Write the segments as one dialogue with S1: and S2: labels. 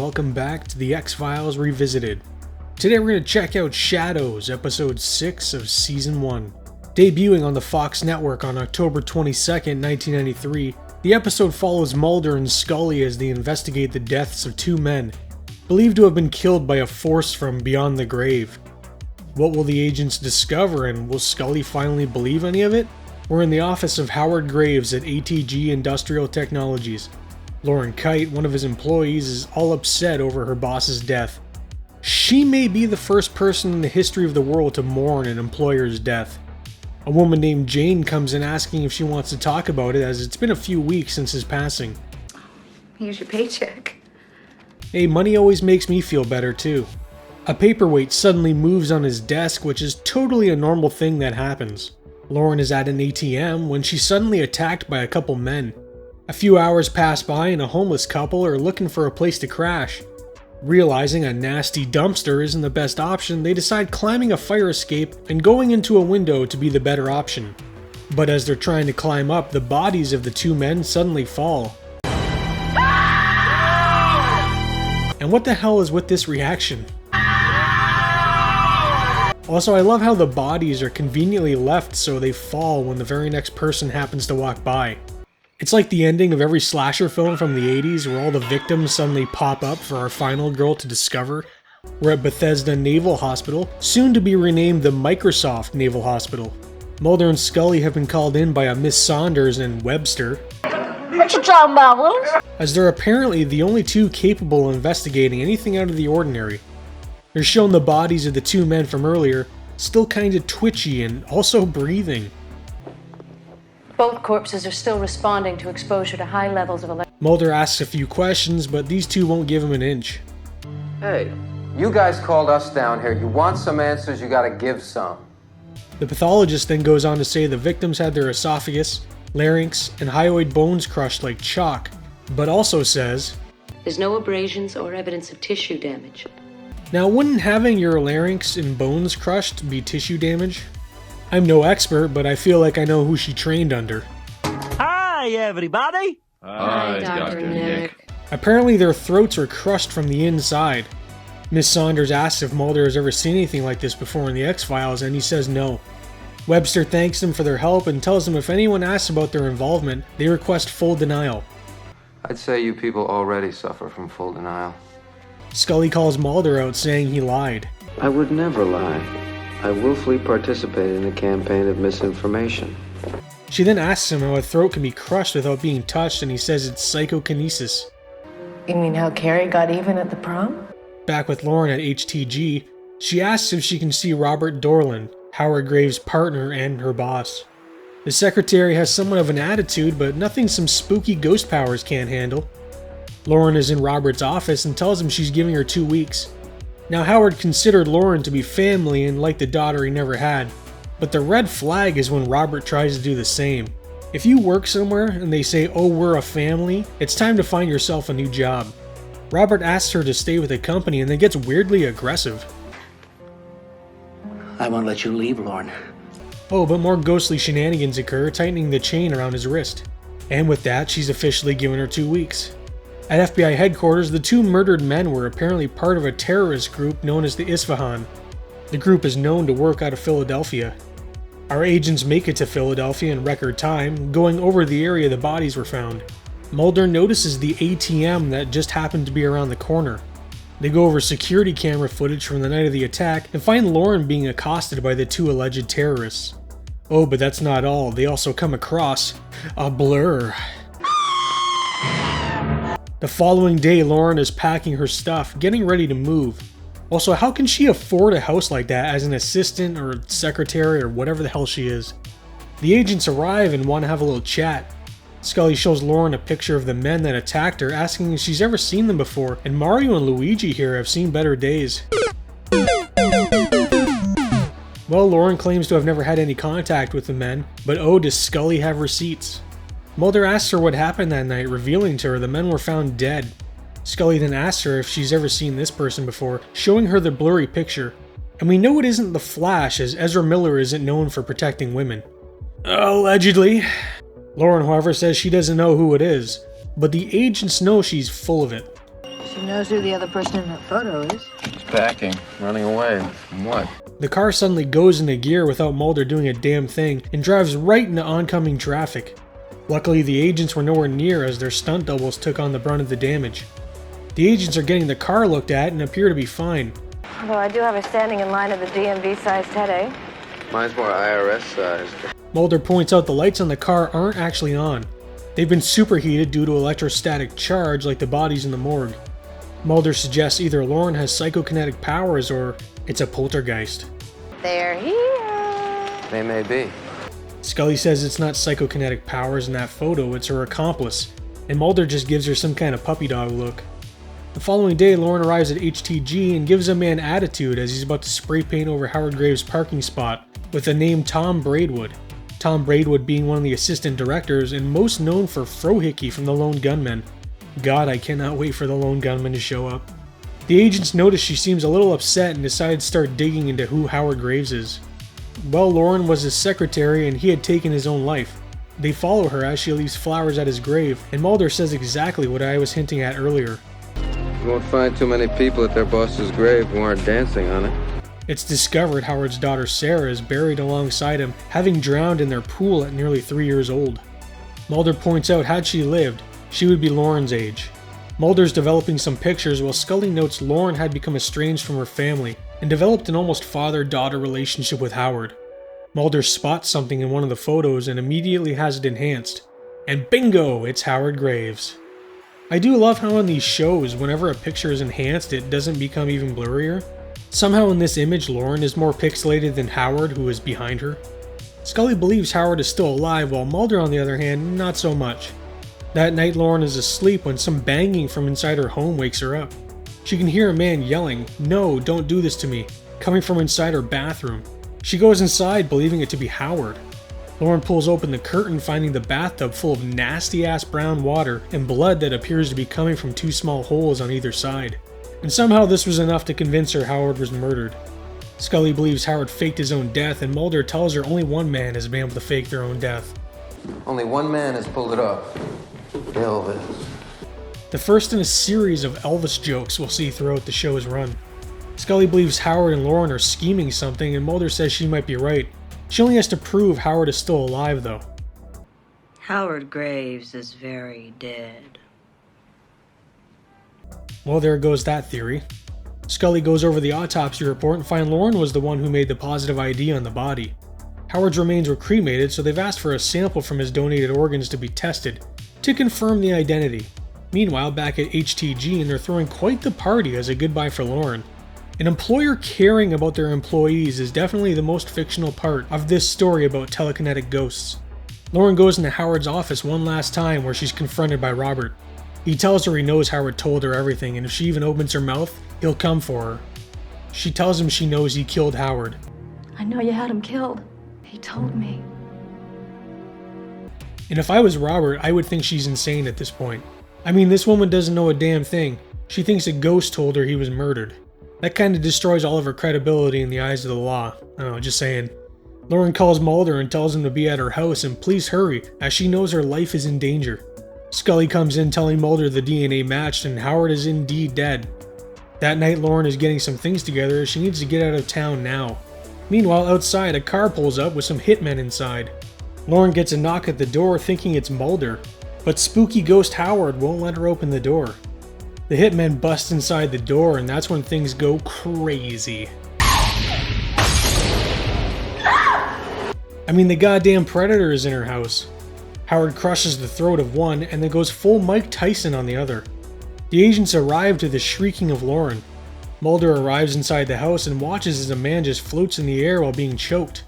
S1: welcome back to the X-Files Revisited. Today we're going to check out Shadows, episode 6 of season 1. Debuting on the Fox network on October 22nd, 1993, the episode follows Mulder and Scully as they investigate the deaths of two men, believed to have been killed by a force from beyond the grave. What will the agents discover, and will Scully finally believe any of it? We're in the office of Howard Graves at ATG Industrial Technologies. Lauren Kite, one of his employees, is all upset over her boss's death. She may be the first person in the history of the world to mourn an employer's death. A woman named Jane comes in asking if she wants to talk about it, as it's been a few weeks since his passing.
S2: Here's your paycheck.
S1: Hey, money always makes me feel better too. A paperweight suddenly moves on his desk, which is totally a normal thing that happens. Lauren is at an ATM when she's suddenly attacked by a couple men. A few hours pass by and a homeless couple are looking for a place to crash. Realizing a nasty dumpster isn't the best option, they decide climbing a fire escape and going into a window to be the better option. But as they're trying to climb up, the bodies of the two men suddenly fall. And what the hell is with this reaction? Also, I love how the bodies are conveniently left so they fall when the very next person happens to walk by. It's like the ending of every slasher film from the 80s where all the victims suddenly pop up for our final girl to discover. We're at Bethesda Naval Hospital, soon to be renamed the Microsoft Naval Hospital. Mulder and Scully have been called in by a Miss Saunders and Webster,
S3: What you talking about, Willis?
S1: as they're apparently the only two capable of investigating anything out of the ordinary. They're shown the bodies of the two men from earlier, still kinda twitchy and also breathing.
S4: Both corpses are still responding to exposure to high levels of
S1: Mulder asks a few questions, but these two won't give him an inch.
S5: Hey, you guys called us down here. You want some answers, you gotta give some.
S1: The pathologist then goes on to say the victims had their esophagus, larynx, and hyoid bones crushed like chalk, but also says,
S4: There's no abrasions or evidence of tissue damage.
S1: now wouldn't having your larynx and bones crushed be tissue damage? I'm no expert, but I feel like I know who she trained under.
S3: Hi, everybody.
S2: Hi, Dr. Nick.
S1: Apparently their throats are crushed from the inside. Miss Saunders asks if Mulder has ever seen anything like this before in the X-Files, and he says no. Webster thanks them for their help and tells them if anyone asks about their involvement, they request full denial.
S5: I'd say you people already suffer from full denial.
S1: Scully calls Mulder out, saying he lied.
S6: I would never lie. I willfully participated in a campaign of misinformation.
S1: She then asks him how a throat can be crushed without being touched, and he says it's psychokinesis.
S7: You mean how Carrie got even at the prom?
S1: Back with Lauren at HTG, she asks if she can see Robert Dorland, Howard Graves' partner and her boss. The secretary has somewhat of an attitude, but nothing some spooky ghost powers can't handle. Lauren is in Robert's office and tells him she's giving her 2 weeks. Now Howard considered Lauren to be family and like the daughter he never had, but the red flag is when Robert tries to do the same. If you work somewhere and they say, oh, we're a family, it's time to find yourself a new job. Robert asks her to stay with the company and then gets weirdly aggressive.
S3: I won't let you leave, Lauren.
S1: Oh, but more ghostly shenanigans occur, tightening the chain around his wrist. And with that, she's officially given her 2 weeks. At FBI headquarters, the two murdered men were apparently part of a terrorist group known as the Isfahan. The group is known to work out of Philadelphia. Our agents make it to Philadelphia in record time, going over the area the bodies were found. Mulder notices the ATM that just happened to be around the corner. They go over security camera footage from the night of the attack and find Lauren being accosted by the two alleged terrorists. Oh, but that's not all. They also come across a blur. The following day, Lauren is packing her stuff, getting ready to move. Also, how can she afford a house like that as an assistant or secretary or whatever the hell she is? The agents arrive and want to have a little chat. Scully shows Lauren a picture of the men that attacked her, asking if she's ever seen them before, and Mario and Luigi here have seen better days. Well, Lauren claims to have never had any contact with the men, but oh, does Scully have receipts? Mulder asks her what happened that night, revealing to her the men were found dead. Scully then asks her if she's ever seen this person before, showing her the blurry picture. And we know it isn't the Flash, as Ezra Miller isn't known for protecting women. Allegedly. Lauren, however, says she doesn't know who it is, but the agents know she's full of it.
S7: She knows who the other person in that photo is.
S6: She's packing, running away. From what?
S1: The car suddenly goes into gear without Mulder doing a damn thing and drives right into oncoming traffic. Luckily, the agents were nowhere near as their stunt doubles took on the brunt of the damage. The agents are getting the car looked at and appear to be fine.
S7: Although I do have her standing in line at the DMV-sized headache.
S6: Mine's more IRS sized.
S1: Mulder points out the lights on the car aren't actually on. They've been superheated due to electrostatic charge like the bodies in the morgue. Mulder suggests either Lauren has psychokinetic powers or it's a poltergeist.
S7: They're here.
S5: They may be.
S1: Scully says it's not psychokinetic powers in that photo, it's her accomplice, and Mulder just gives her some kind of puppy dog look. The following day, Lauren arrives at HTG and gives a man attitude as he's about to spray paint over Howard Graves' parking spot with the name Tom Braidwood. Tom Braidwood being one of the assistant directors and most known for Frohickey from The Lone Gunmen. God, I cannot wait for The Lone Gunmen to show up. The agents notice she seems a little upset and decide to start digging into who Howard Graves is. Well, Lauren was his secretary and he had taken his own life. They follow her as she leaves flowers at his grave, and Mulder says exactly what I was hinting at earlier.
S6: You won't find too many people at their boss's grave who aren't dancing on it.
S1: It's discovered Howard's daughter Sarah is buried alongside him, having drowned in their pool at nearly 3 years old. Mulder points out had she lived, she would be Lauren's age. Mulder's developing some pictures while Scully notes Lauren had become estranged from her family and developed an almost father-daughter relationship with Howard. Mulder spots something in one of the photos and immediately has it enhanced. And bingo, it's Howard Graves. I do love how in these shows, whenever a picture is enhanced, it doesn't become even blurrier. Somehow in this image, Lauren is more pixelated than Howard, who is behind her. Scully believes Howard is still alive, while Mulder, on the other hand, not so much. That night, Lauren is asleep when some banging from inside her home wakes her up. She can hear a man yelling, "No, don't do this to me," coming from inside her bathroom. She goes inside, believing it to be Howard. Lauren pulls open the curtain, finding the bathtub full of nasty-ass brown water and blood that appears to be coming from 2 small holes on either side. And somehow this was enough to convince her Howard was murdered. Scully believes Howard faked his own death, and Mulder tells her only one man has been able to fake their own death.
S5: Only one man has pulled it off. Elvis.
S1: The first in a series of Elvis jokes we'll see throughout the show's run. Scully believes Howard and Lauren are scheming something, and Mulder says she might be right. She only has to prove Howard is still alive, though.
S8: Howard Graves is very dead.
S1: Well, there goes that theory. Scully goes over the autopsy report and finds Lauren was the one who made the positive ID on the body. Howard's remains were cremated, so they've asked for a sample from his donated organs to be tested to confirm the identity. Meanwhile, back at HTG, and they're throwing quite the party as a goodbye for Lauren. An employer caring about their employees is definitely the most fictional part of this story about telekinetic ghosts. Lauren goes into Howard's office one last time where she's confronted by Robert. He tells her he knows Howard told her everything, and if she even opens her mouth, he'll come for her. She tells him she knows he killed Howard.
S2: I know you had him killed. He told me.
S1: And if I was Robert, I would think she's insane at this point. I mean, this woman doesn't know a damn thing. She thinks a ghost told her he was murdered. That kind of destroys all of her credibility in the eyes of the law. I don't know, just saying. Lauren calls Mulder and tells him to be at her house and please hurry, as she knows her life is in danger. Scully comes in telling Mulder the DNA matched and Howard is indeed dead. That night, Lauren is getting some things together as she needs to get out of town now. Meanwhile, outside, a car pulls up with some hitmen inside. Lauren gets a knock at the door thinking it's Mulder, but spooky ghost Howard won't let her open the door. The hitmen bust inside the door, and that's when things go crazy. I mean, the goddamn predator is in her house. Howard crushes the throat of one and then goes full Mike Tyson on the other. The agents arrive to the shrieking of Lauren. Mulder arrives inside the house and watches as a man just floats in the air while being choked.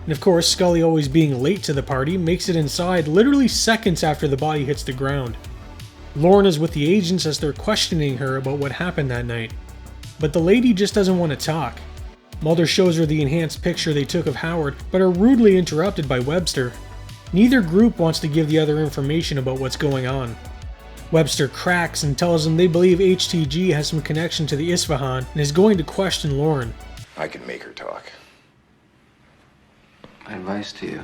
S1: And of course, Scully, always being late to the party, makes it inside literally seconds after the body hits the ground. Lauren is with the agents as they're questioning her about what happened that night. But the lady just doesn't want to talk. Mulder shows her the enhanced picture they took of Howard, but are rudely interrupted by Webster. Neither group wants to give the other information about what's going on. Webster cracks and tells them they believe HTG has some connection to the Isfahan and is going to question Lauren.
S9: I can make her talk.
S6: My advice to you,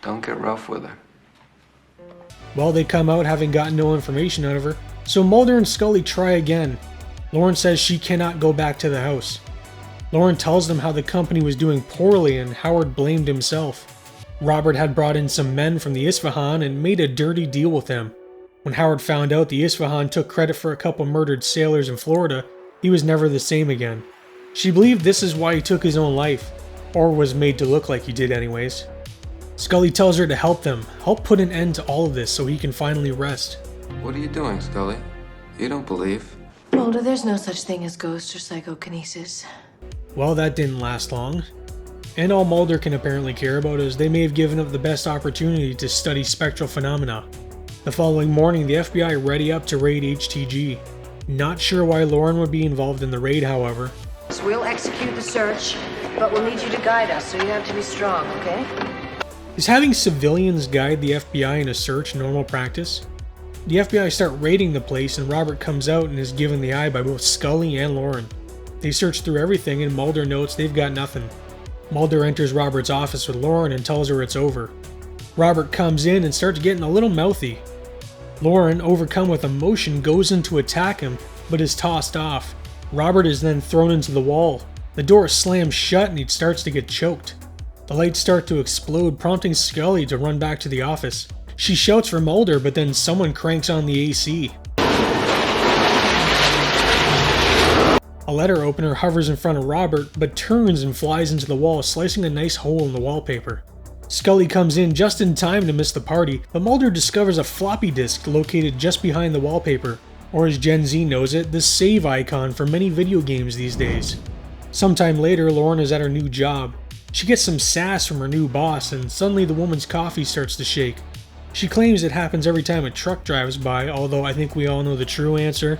S6: don't get rough with her.
S1: Well, they come out having gotten no information out of her. So Mulder and Scully try again. Lauren says she cannot go back to the house. Lauren tells them how the company was doing poorly and Howard blamed himself. Robert had brought in some men from the Isfahan and made a dirty deal with them. When Howard found out the Isfahan took credit for a couple murdered sailors in Florida, he was never the same again. She believed this is why he took his own life, or was made to look like he did anyways. Scully tells her to help them, help put an end to all of this so he can finally rest.
S5: What are you doing, Scully? You don't believe.
S4: Mulder, there's no such thing as ghosts or psychokinesis.
S1: Well, that didn't last long. And all Mulder can apparently care about is they may have given up the best opportunity to study spectral phenomena. The following morning, the FBI ready up to raid HTG. Not sure why Lauren would be involved in the raid, however.
S8: We'll execute the search, but we'll need you to guide us, so you have to be strong, okay?
S1: Is having civilians guide the FBI in a search normal practice? The FBI start raiding the place and Robert comes out and is given the eye by both Scully and Lauren. They search through everything and Mulder notes they've got nothing. Mulder enters Robert's office with Lauren and tells her it's over. Robert comes in and starts getting a little mouthy. Lauren, overcome with emotion, goes in to attack him, but is tossed off. Robert is then thrown into the wall. The door slams shut and he starts to get choked. The lights start to explode, prompting Scully to run back to the office. She shouts for Mulder, but then someone cranks on the AC. A letter opener hovers in front of Robert, but turns and flies into the wall, slicing a nice hole in the wallpaper. Scully comes in just in time to miss the party, but Mulder discovers a floppy disk located just behind the wallpaper, or as Gen Z knows it, the save icon for many video games these days. Sometime later, Lauren is at her new job. She gets some sass from her new boss, and suddenly the woman's coffee starts to shake. She claims it happens every time a truck drives by, although I think we all know the true answer.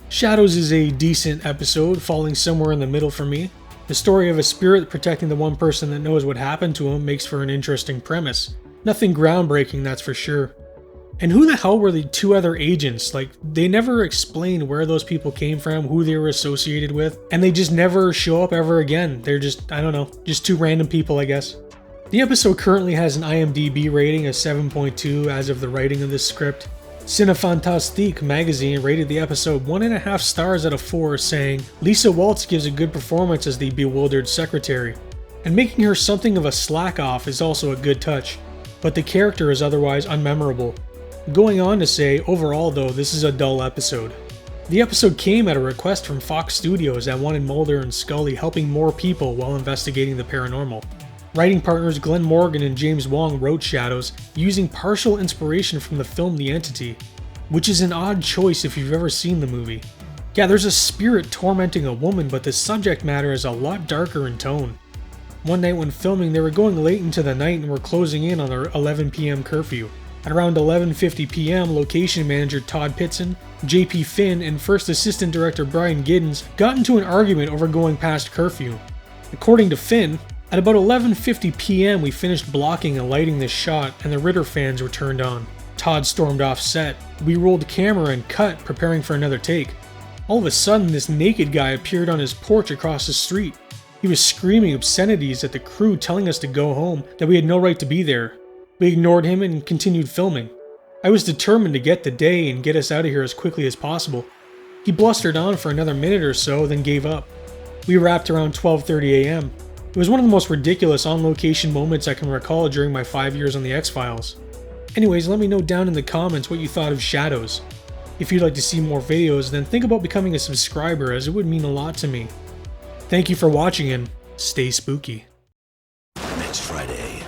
S1: Shadows is a decent episode, falling somewhere in the middle for me. The story of a spirit protecting the one person that knows what happened to him makes for an interesting premise. Nothing groundbreaking, that's for sure. And who the hell were the two other agents? Like, they never explained where those people came from, who they were associated with, and they just never show up ever again. They're just, I don't know, just two random people, I guess. The episode currently has an IMDb rating of 7.2 as of the writing of this script. Cinefantastique magazine rated the episode 1.5 stars out of 4, saying, Lisa Waltz gives a good performance as the bewildered secretary, and making her something of a slack-off is also a good touch, but the character is otherwise unmemorable. Going on to say, overall though, this is a dull episode. The episode came at a request from Fox Studios that wanted Mulder and Scully helping more people while investigating the paranormal. Writing partners Glenn Morgan and James Wong wrote Shadows using partial inspiration from the film The Entity, which is an odd choice if you've ever seen the movie. Yeah, there's a spirit tormenting a woman, but the subject matter is a lot darker in tone. One night when filming, they were going late into the night and were closing in on their 11 p.m. curfew. At around 11:50 p.m., location manager Todd Pitson, JP Finn, and first assistant director Brian Giddens got into an argument over going past curfew. According to Finn, at about 11:50 p.m. we finished blocking and lighting this shot and the Ritter fans were turned on. Todd stormed off set. We rolled camera and cut, preparing for another take. All of a sudden, this naked guy appeared on his porch across the street. He was screaming obscenities at the crew, telling us to go home, that we had no right to be there. We ignored him and continued filming. I was determined to get the day and get us out of here as quickly as possible. He blustered on for another minute or so, then gave up. We wrapped around 12:30 a.m. It was one of the most ridiculous on-location moments I can recall during my 5 years on the X-Files. Anyways, let me know down in the comments what you thought of Shadows. If you'd like to see more videos, then think about becoming a subscriber, as it would mean a lot to me. Thank you for watching and stay spooky.
S9: Next Friday.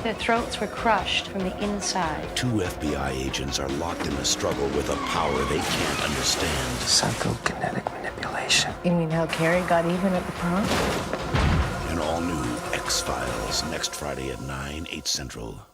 S4: Their throats were crushed from the inside.
S9: 2 FBI agents are locked in a struggle with a power they can't understand.
S5: Psychokinetic manipulation.
S8: You mean how Carrie got even at the prom?
S9: An all-new X-Files next Friday at 9, 8 Central.